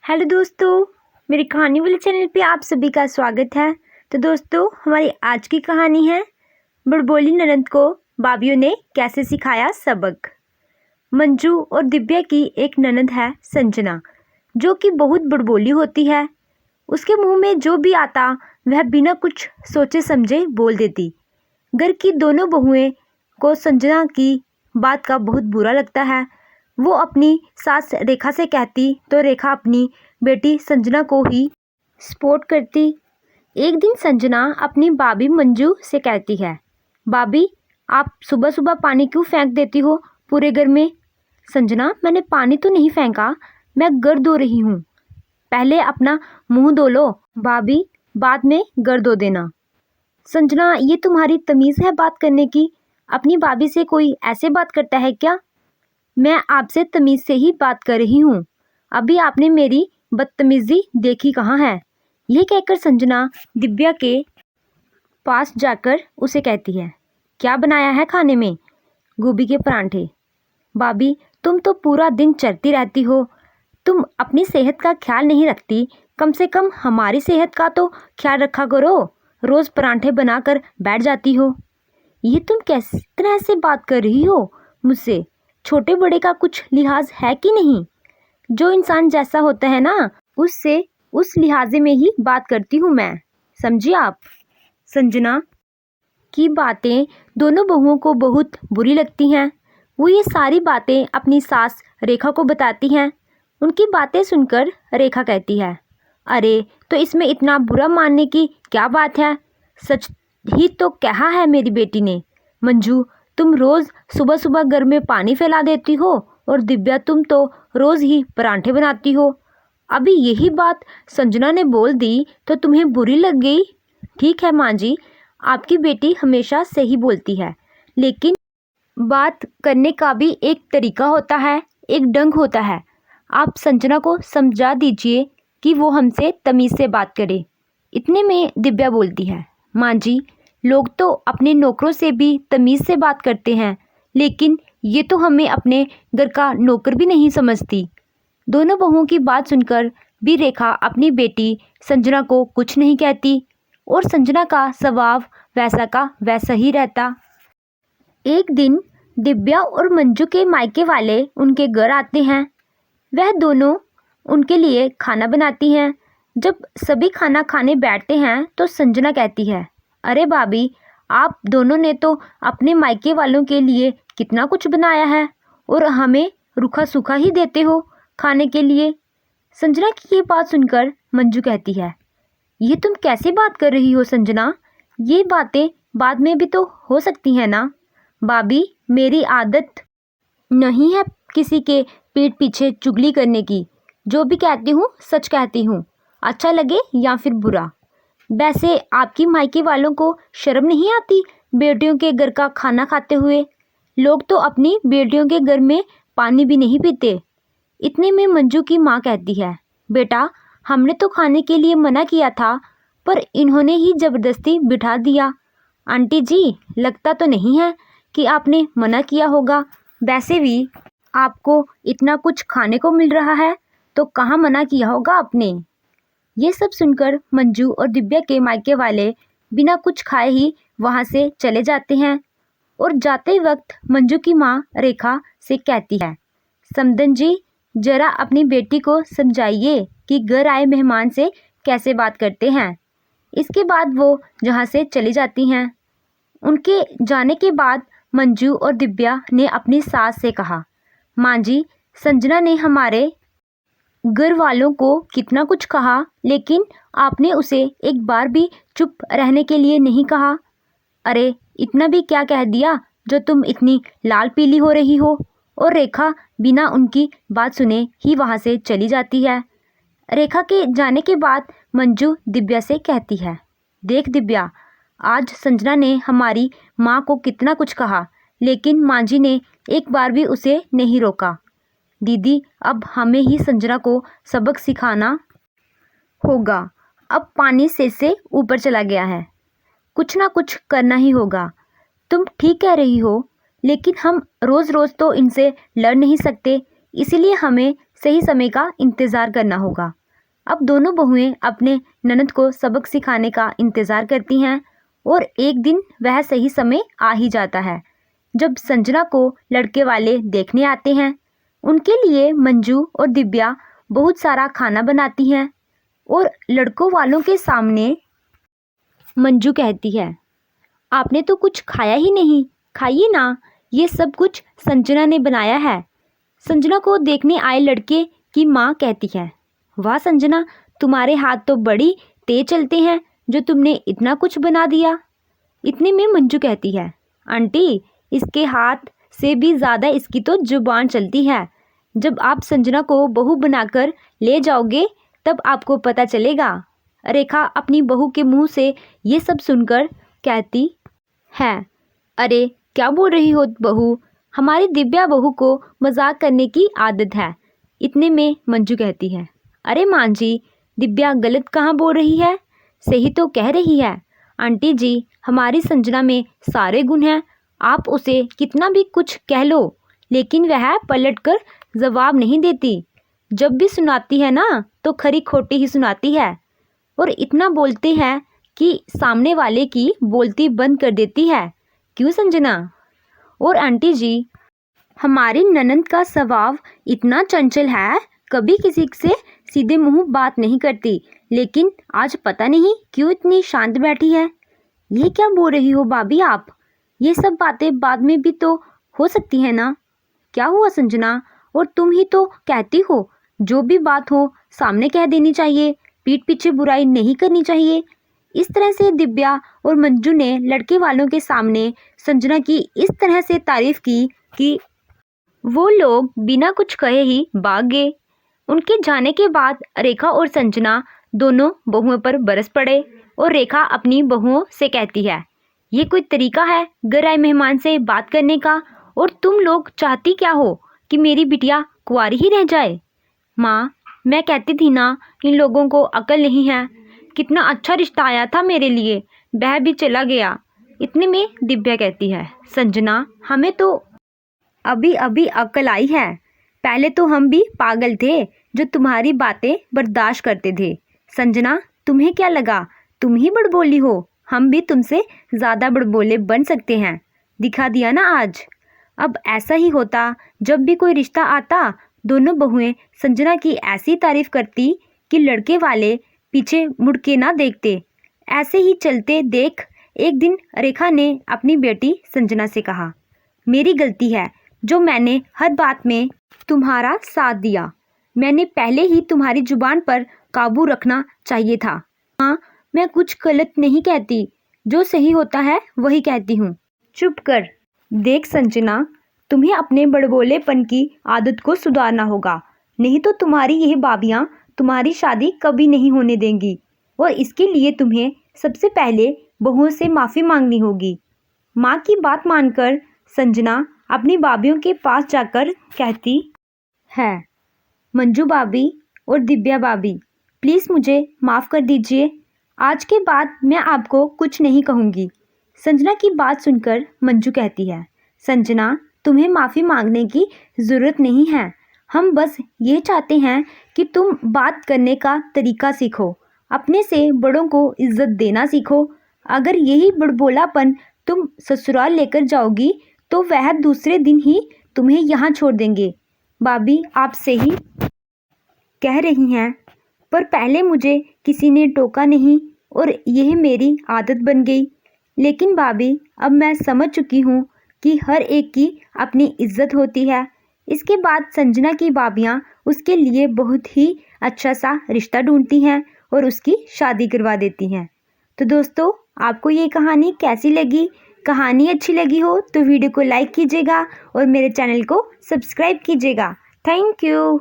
Hello दोस्तों, मेरी कहानी वाले चैनल पे आप सभी का स्वागत है। तो दोस्तों, हमारी आज की कहानी है बुड़बोली ननद को भाभियों ने कैसे सिखाया सबक। मंजू और दिव्या की एक ननद है संजना, जो कि बहुत बुड़बोली होती है। उसके मुंह में जो भी आता वह बिना कुछ सोचे समझे बोल देती। घर की दोनों बहुएं को संजना की बात का बहुत बुरा लगता है। वो अपनी सास रेखा से कहती तो रेखा अपनी बेटी संजना को ही सपोर्ट करती। एक दिन संजना अपनी भाभी मंजू से कहती है, भाभी आप सुबह सुबह पानी क्यों फेंक देती हो पूरे घर में। संजना, मैंने पानी तो नहीं फेंका, मैं घर धो रही हूँ। पहले अपना मुंह धो लो भाभी, बाद में घर धो देना। संजना, ये तुम्हारी तमीज़ है बात करने की? अपनी भाभी से कोई ऐसे बात करता है क्या? मैं आपसे तमीज़ से ही बात कर रही हूँ, अभी आपने मेरी बदतमीज़ी देखी कहाँ है। यह कहकर संजना दिव्या के पास जाकर उसे कहती है, क्या बनाया है खाने में? गोभी के परांठे। भाभी, तुम तो पूरा दिन चलती रहती हो, तुम अपनी सेहत का ख्याल नहीं रखती, कम से कम हमारी सेहत का तो ख्याल रखा करो। रोज़ परांठे बनाकर बैठ जाती हो। ये तुम किस तरह से बात कर रही हो मुझसे? छोटे बड़े का कुछ लिहाज है कि नहीं? जो इंसान जैसा होता है ना, उससे उस लिहाजे में ही बात करती हूँ मैं, समझिए आप। संजना की बातें दोनों बहुओं को बहुत बुरी लगती हैं। वो ये सारी बातें अपनी सास रेखा को बताती हैं। उनकी बातें सुनकर रेखा कहती है, अरे तो इसमें इतना बुरा मानने की क्या बात है, सच ही तो कहा है मेरी बेटी ने। मंजू, तुम रोज़ सुबह सुबह घर में पानी फैला देती हो, और दिव्या तुम तो रोज़ ही परांठे बनाती हो। अभी यही बात संजना ने बोल दी तो तुम्हें बुरी लग गई। ठीक है माँ जी, आपकी बेटी हमेशा सही बोलती है, लेकिन बात करने का भी एक तरीका होता है, एक ढंग होता है। आप संजना को समझा दीजिए कि वो हमसे तमीज़ से बात करे। इतने में दिव्या बोलती है, माँ जी, लोग तो अपने नौकरों से भी तमीज़ से बात करते हैं, लेकिन ये तो हमें अपने घर का नौकर भी नहीं समझती। दोनों बहुओं की बात सुनकर भी रेखा अपनी बेटी संजना को कुछ नहीं कहती, और संजना का स्वभाव वैसा का वैसा ही रहता। एक दिन दिव्या और मंजू के मायके वाले उनके घर आते हैं। वह दोनों उनके लिए खाना बनाती हैं। जब सभी खाना खाने बैठते हैं तो संजना कहती है, अरे भाभी, आप दोनों ने तो अपने मायके वालों के लिए कितना कुछ बनाया है, और हमें रूखा सूखा ही देते हो खाने के लिए। संजना की ये बात सुनकर मंजू कहती है, ये तुम कैसे बात कर रही हो संजना? ये बातें बाद में भी तो हो सकती हैं ना। भाभी, मेरी आदत नहीं है किसी के पीठ पीछे चुगली करने की। जो भी कहती हूँ सच कहती हूँ, अच्छा लगे या फिर बुरा। वैसे आपकी मायके वालों को शर्म नहीं आती बेटियों के घर का खाना खाते हुए? लोग तो अपनी बेटियों के घर में पानी भी नहीं पीते। इतने में मंजू की माँ कहती है, बेटा, हमने तो खाने के लिए मना किया था, पर इन्होंने ही ज़बरदस्ती बिठा दिया। आंटी जी, लगता तो नहीं है कि आपने मना किया होगा। वैसे भी आपको इतना कुछ खाने को मिल रहा है, तो कहाँ मना किया होगा आपने। ये सब सुनकर मंजू और दिव्या के मायके वाले बिना कुछ खाए ही वहाँ से चले जाते हैं। और जाते वक्त मंजू की माँ रेखा से कहती है, समदन जी, जरा अपनी बेटी को समझाइए कि घर आए मेहमान से कैसे बात करते हैं। इसके बाद वो जहाँ से चली जाती हैं। उनके जाने के बाद मंजू और दिव्या ने अपनी सास से कहा, माँ जी, संजना ने हमारे घर वालों को कितना कुछ कहा, लेकिन आपने उसे एक बार भी चुप रहने के लिए नहीं कहा। अरे इतना भी क्या कह दिया जो तुम इतनी लाल पीली हो रही हो। और रेखा बिना उनकी बात सुने ही वहाँ से चली जाती है। रेखा के जाने के बाद मंजू दिव्या से कहती है, देख दिव्या, आज संजना ने हमारी माँ को कितना कुछ कहा, लेकिन माँ जी ने एक बार भी उसे नहीं रोका। दीदी, अब हमें ही संजना को सबक सिखाना होगा। अब पानी सिर से ऊपर चला गया है, कुछ ना कुछ करना ही होगा। तुम ठीक कह रही हो, लेकिन हम रोज़ रोज़ तो इनसे लड़ नहीं सकते, इसीलिए हमें सही समय का इंतज़ार करना होगा। अब दोनों बहुएं अपने ननद को सबक सिखाने का इंतज़ार करती हैं और एक दिन वह सही समय आ ही जाता है जब संजना को लड़के वाले देखने आते हैं। उनके लिए मंजू और दिव्या बहुत सारा खाना बनाती हैं और लड़कों वालों के सामने मंजू कहती है, आपने तो कुछ खाया ही नहीं, खाइए ना, ये सब कुछ संजना ने बनाया है। संजना को देखने आए लड़के की माँ कहती है, वाह संजना, तुम्हारे हाथ तो बड़ी तेज चलते हैं जो तुमने इतना कुछ बना दिया। इतने में मंजू कहती है, आंटी इसके हाथ से भी ज़्यादा इसकी तो जुबान चलती है। जब आप संजना को बहू बनाकर ले जाओगे तब आपको पता चलेगा। रेखा अपनी बहू के मुंह से ये सब सुनकर कहती है, अरे क्या बोल रही हो बहू, हमारी दिव्या बहू को मजाक करने की आदत है। इतने में मंजू कहती है, अरे माँ जी, दिव्या गलत कहाँ बोल रही है, सही तो कह रही है। आंटी जी, हमारी संजना में सारे गुण हैं, आप उसे कितना भी कुछ कह लो लेकिन वह पलटकर जवाब नहीं देती। जब भी सुनाती है ना तो खरी खोटी ही सुनाती है और इतना बोलते हैं कि सामने वाले की बोलती बंद कर देती है। क्यों संजना? और आंटी जी, हमारी ननद का स्वभाव इतना चंचल है, कभी किसी से सीधे मुंह बात नहीं करती, लेकिन आज पता नहीं क्यों इतनी शांत बैठी है। ये क्या बोल रही हो भाभी आप? ये सब बातें बाद में भी तो हो सकती है ना। क्या हुआ संजना? और तुम ही तो कहती हो जो भी बात हो सामने कह देनी चाहिए, पीठ पीछे बुराई नहीं करनी चाहिए। इस तरह से दिव्या और मंजू ने लड़के वालों के सामने संजना की इस तरह से तारीफ की कि वो लोग बिना कुछ कहे ही भाग गए। उनके जाने के बाद रेखा और संजना दोनों बहुओं पर बरस पड़े और रेखा अपनी बहुओं से कहती है, ये कोई तरीका है घर आए मेहमान से बात करने का? और तुम लोग चाहती क्या हो कि मेरी बिटिया कुंवारी ही रह जाए? माँ, मैं कहती थी ना, इन लोगों को अकल नहीं है। कितना अच्छा रिश्ता आया था मेरे लिए, वह भी चला गया। इतने में दिव्या कहती है, संजना, हमें तो अभी अभी अकल आई है, पहले तो हम भी पागल थे जो तुम्हारी बातें बर्दाश्त करते थे। संजना, तुम्हें क्या लगा तुम ही बड़बोली हो? हम भी तुमसे ज़्यादा बड़बोले बन सकते हैं, दिखा दिया ना आज। अब ऐसा ही होता जब भी कोई रिश्ता आता, दोनों बहुएं संजना की ऐसी तारीफ करती कि लड़के वाले पीछे मुड़ के ना देखते। ऐसे ही चलते देख एक दिन रेखा ने अपनी बेटी संजना से कहा, मेरी गलती है जो मैंने हर बात में तुम्हारा साथ दिया। मैंने पहले ही तुम्हारी जुबान पर काबू रखना चाहिए था। हाँ, मैं कुछ गलत नहीं कहती, जो सही होता है वही कहती हूँ। चुप कर। देख संजना, तुम्हें अपने बड़बोलेपन की आदत को सुधारना होगा, नहीं तो तुम्हारी यह भाभियाँ तुम्हारी शादी कभी नहीं होने देंगी और इसके लिए तुम्हें सबसे पहले बहुओं से माफ़ी मांगनी होगी। माँ की बात मानकर संजना अपनी भाभियों के पास जाकर कहती है, मंजू भाभी और दिव्या भाभी, प्लीज़ मुझे माफ़ कर दीजिए, आज के बाद मैं आपको कुछ नहीं कहूँगी। संजना की बात सुनकर मंजू कहती है, संजना, तुम्हें माफ़ी मांगने की ज़रूरत नहीं है, हम बस ये चाहते हैं कि तुम बात करने का तरीका सीखो, अपने से बड़ों को इज्जत देना सीखो। अगर यही बड़बोलापन तुम ससुराल लेकर जाओगी तो वह दूसरे दिन ही तुम्हें यहाँ छोड़ देंगे। भाभी आप सही कह रही हैं, पर पहले मुझे किसी ने टोका नहीं और यह मेरी आदत बन गई। लेकिन भाभी, अब मैं समझ चुकी हूँ कि हर एक की अपनी इज्जत होती है। इसके बाद संजना की भाभियाँ उसके लिए बहुत ही अच्छा सा रिश्ता ढूंढती हैं और उसकी शादी करवा देती हैं। तो दोस्तों, आपको ये कहानी कैसी लगी? कहानी अच्छी लगी हो तो वीडियो को लाइक कीजिएगा और मेरे चैनल को सब्सक्राइब कीजिएगा। Thank you.